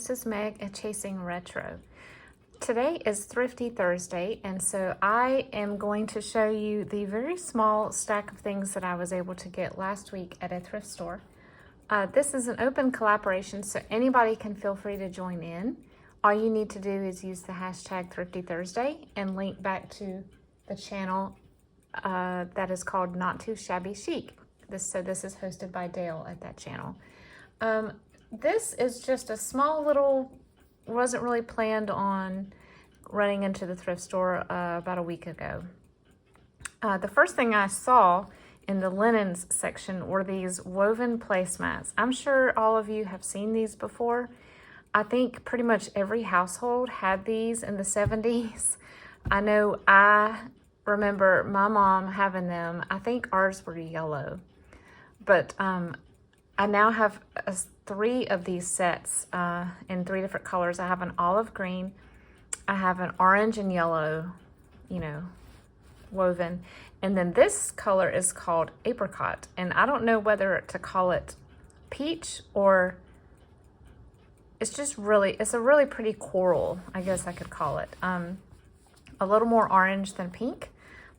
this is Meg at Chasing Retro. Today is Thrifty Thursday, and so I am going to show you the very small stack of things that I was able to get last week at a thrift store. This is an open collaboration, so anybody can feel free to join in. All you need to do is use the hashtag Thrifty Thursday and link back to the channel that is called Not Too Shabby Chic. This is hosted by Dale at that channel. This is just a small little, wasn't really planned on running into the thrift store about a week ago. The first thing I saw in the linens section were these woven placemats. I'm sure all of you have seen these before. I think pretty much every household had these in the 70s. I know I remember my mom having them. I think ours were yellow. But I now have 3 of these sets in 3 different colors. I have an olive green, I have an orange and yellow, woven. And then this color is called apricot. And I don't know whether to call it peach or it's a really pretty coral, I guess I could call it. A little more orange than pink,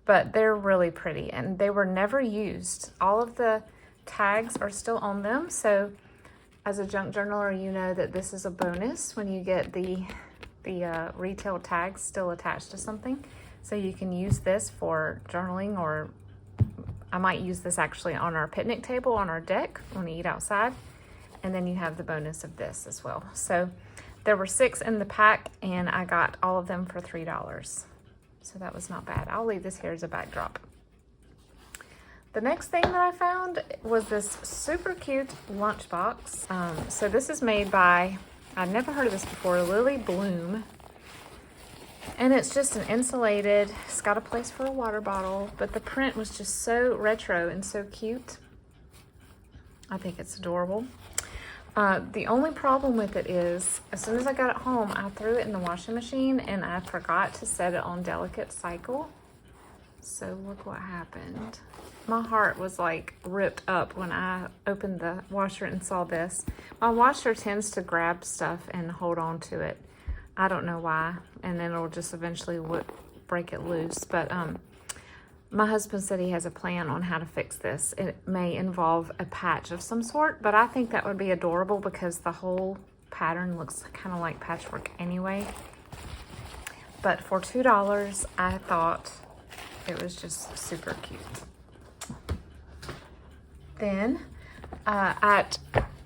but they're really pretty and they were never used. All of the tags are still on them, so as a junk journaler, you know that this is a bonus when you get the retail tags still attached to something. So you can use this for journaling, or I might use this actually on our picnic table on our deck when we eat outside. And then you have the bonus of this as well. So there were 6 in the pack and I got all of them for $3. So that was not bad. I'll leave this here as a backdrop. The next thing that I found was this super cute lunchbox. So this is made by, I've never heard of this before, Lily Bloom. And it's just an insulated, it's got a place for a water bottle, but the print was just so retro and so cute. I think it's adorable. The only problem with it is, as soon as I got it home, I threw it in the washing machine and I forgot to set it on delicate cycle. So look what happened. My heart was like ripped up when I opened the washer and saw this. My washer tends to grab stuff and hold on to it. I don't know why. And then it'll just eventually break it loose. But my husband said he has a plan on how to fix this. It may involve a patch of some sort, but I think that would be adorable because the whole pattern looks kind of like patchwork anyway. But for $2, I thought it was just super cute. Then at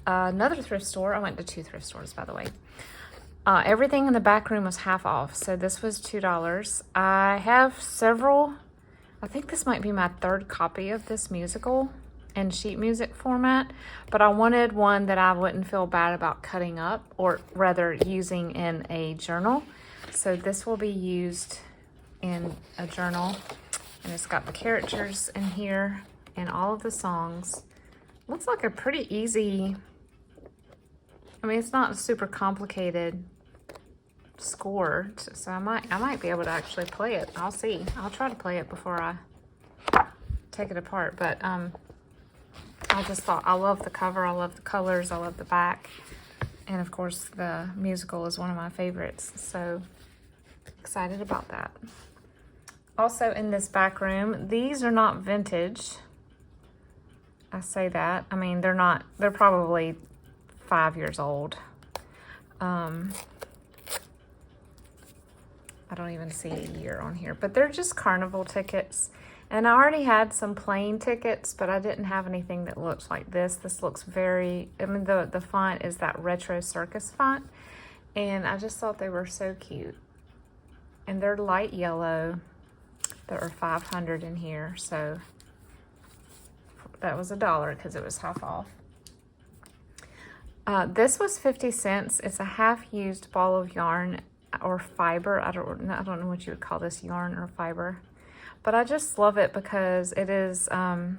another thrift store, I went to 2 thrift stores, by the way. Everything in the back room was half off, so this was $2. I have several, I think this might be my 3rd copy of this musical in sheet music format, but I wanted one that I wouldn't feel bad about cutting up, or rather using in a journal. So this will be used in a journal, and it's got the characters in here and all of the songs. Looks like a pretty easy, I mean, it's not a super complicated score, so I might be able to actually play it. I'll see. I'll try to play it before I take it apart, but I just thought, I love the cover, I love the colors, I love the back, and of course the musical is one of my favorites, so excited about that. Also in this back room, these are not vintage. I say that, I mean, they're probably 5 years old. I don't even see a year on here, but they're just carnival tickets. And I already had some plain tickets, but I didn't have anything that looks like this. This looks very, I mean, the font is that retro circus font. And I just thought they were so cute. And they're light yellow. There are 500 in here, so that was $1 because it was half off. This was 50 cents. It's a half-used ball of yarn or fiber. I don't know what you would call this, yarn or fiber. But I just love it because it is, oh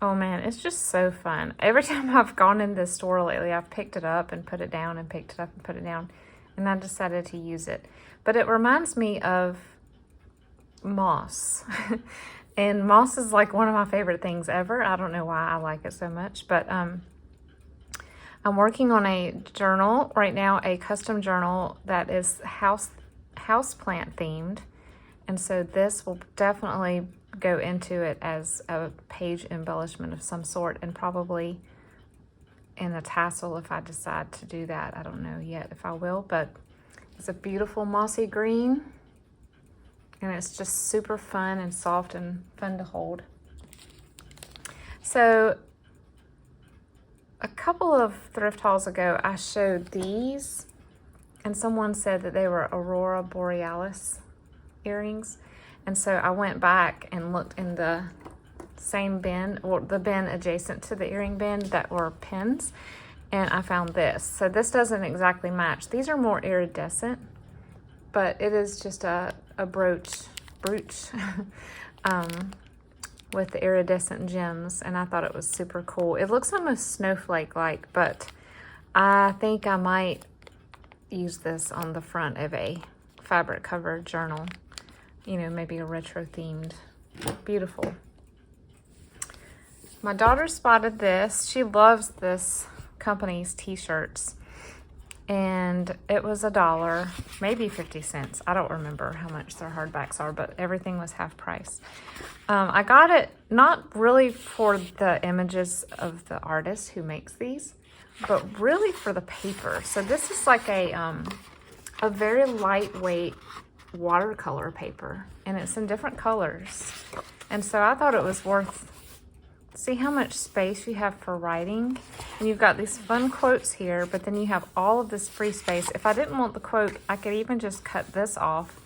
man, it's just so fun. Every time I've gone in this store lately, I've picked it up and put it down and picked it up and put it down. And I decided to use it. But it reminds me of moss. And moss is like one of my favorite things ever. I don't know why I like it so much, but I'm working on a journal right now, a custom journal that is houseplant themed. And so this will definitely go into it as a page embellishment of some sort, and probably in a tassel if I decide to do that. I don't know yet if I will, but it's a beautiful mossy green, and it's just super fun and soft and fun to hold. So a couple of thrift hauls ago, I showed these, and someone said that they were Aurora Borealis earrings. And so I went back and looked in the same bin, or the bin adjacent to the earring bin that were pins, and I found this. So this doesn't exactly match. These are more iridescent, but it is just a brooch with the iridescent gems, and I thought it was super cool. It looks almost snowflake-like, but I think I might use this on the front of a fabric covered journal. You know, maybe a retro themed. Beautiful. My daughter spotted this. She loves this company's t-shirts, and it was $1, maybe 50 cents. I don't remember how much their hardbacks are, but everything was half price. I got it not really for the images of the artist who makes these, but really for the paper. So this is like a very lightweight watercolor paper, and it's in different colors. And so I thought it was worth, see how much space you have for writing. And you've got these fun quotes here, but then you have all of this free space. If I didn't want the quote, I could even just cut this off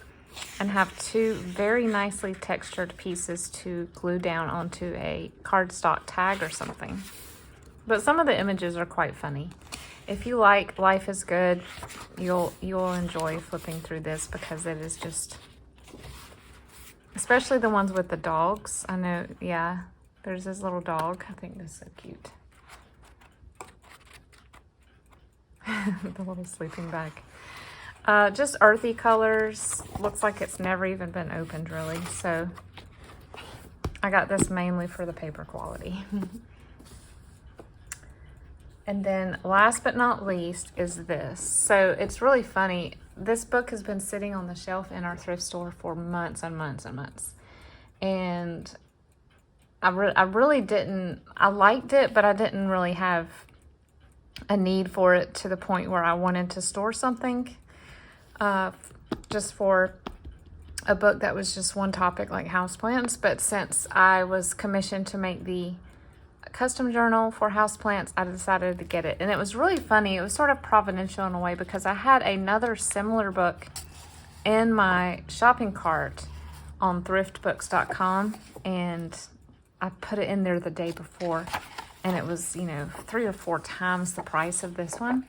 and have two very nicely textured pieces to glue down onto a cardstock tag or something. But some of the images are quite funny. If you like Life is Good, you'll enjoy flipping through this, because it is just, especially the ones with the dogs. I know, yeah, there's this little dog. I think this is so cute. The little sleeping bag. Just earthy colors. Looks like it's never even been opened, really. So I got this mainly for the paper quality. And then last but not least is this. So it's really funny. This book has been sitting on the shelf in our thrift store for months and months and months. And I really didn't, I liked it, but I didn't really have a need for it to the point where I wanted to store something just for a book that was just one topic like houseplants. But since I was commissioned to make the custom journal for houseplants, I decided to get it. And it was really funny. It was sort of providential in a way, because I had another similar book in my shopping cart on thriftbooks.com, and I put it in there the day before, and it was, 3 or 4 times the price of this one.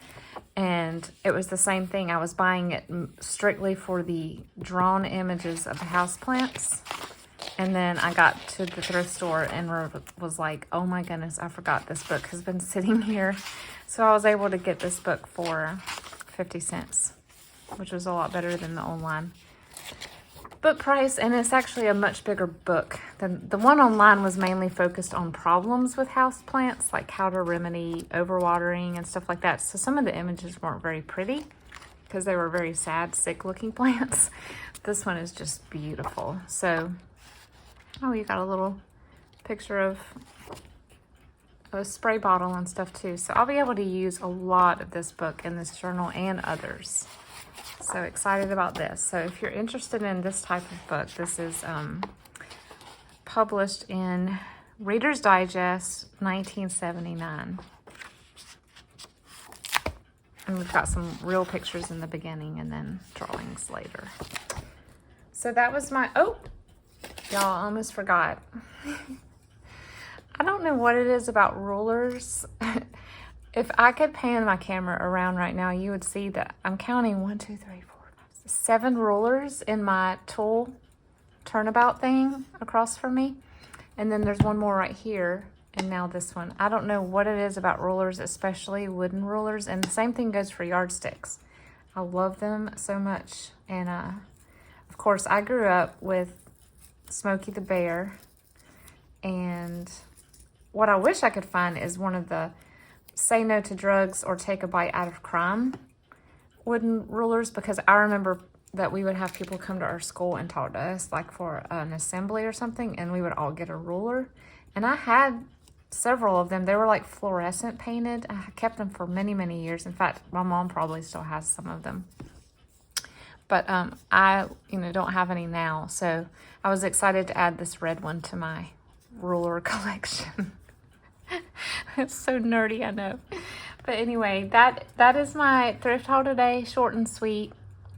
And it was the same thing. I was buying it strictly for the drawn images of the houseplants. And then I got to the thrift store and was like, oh my goodness, I forgot this book has been sitting here. So I was able to get this book for 50 cents, which was a lot better than the online book price. And it's actually a much bigger book than the one online. Was mainly focused on problems with houseplants, like how to remedy overwatering and stuff like that. So some of the images weren't very pretty because they were very sad, sick looking plants. This one is just beautiful. So, oh, you got a little picture of a spray bottle and stuff too. So I'll be able to use a lot of this book in this journal and others. So excited about this. So if you're interested in this type of book, this is published in Reader's Digest 1979. And we've got some real pictures in the beginning and then drawings later. So that was my, oh, y'all, I almost forgot. I don't know what it is about rulers. If I could pan my camera around right now, you would see that I'm counting 1, 2, 3, 4, 5, 6, 7 rulers in my tool turnabout thing across from me. And then there's one more right here, and now this one. I don't know what it is about rulers, especially wooden rulers. And the same thing goes for yardsticks. I love them so much. And of course, I grew up with Smokey the Bear. And what I wish I could find is one of the Say No to Drugs or Take a Bite Out of Crime wooden rulers, because I remember that we would have people come to our school and talk to us, like for an assembly or something, and we would all get a ruler. And I had several of them. They were like fluorescent painted. I kept them for many, many years. In fact, my mom probably still has some of them. But I, don't have any now. So I was excited to add this red one to my ruler collection. It's so nerdy, I know. But anyway, that is my thrift haul today, short and sweet.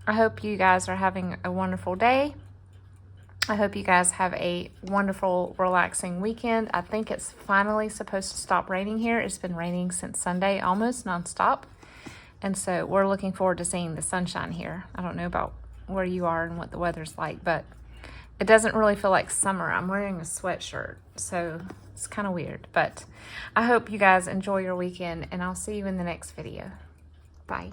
I hope you guys are having a wonderful day. I hope you guys have a wonderful, relaxing weekend. I think it's finally supposed to stop raining here. It's been raining since Sunday, almost nonstop. And so we're looking forward to seeing the sunshine here. I don't know about where you are and what the weather's like, but it doesn't really feel like summer. I'm wearing a sweatshirt, so it's kind of weird. But I hope you guys enjoy your weekend, and I'll see you in the next video. Bye.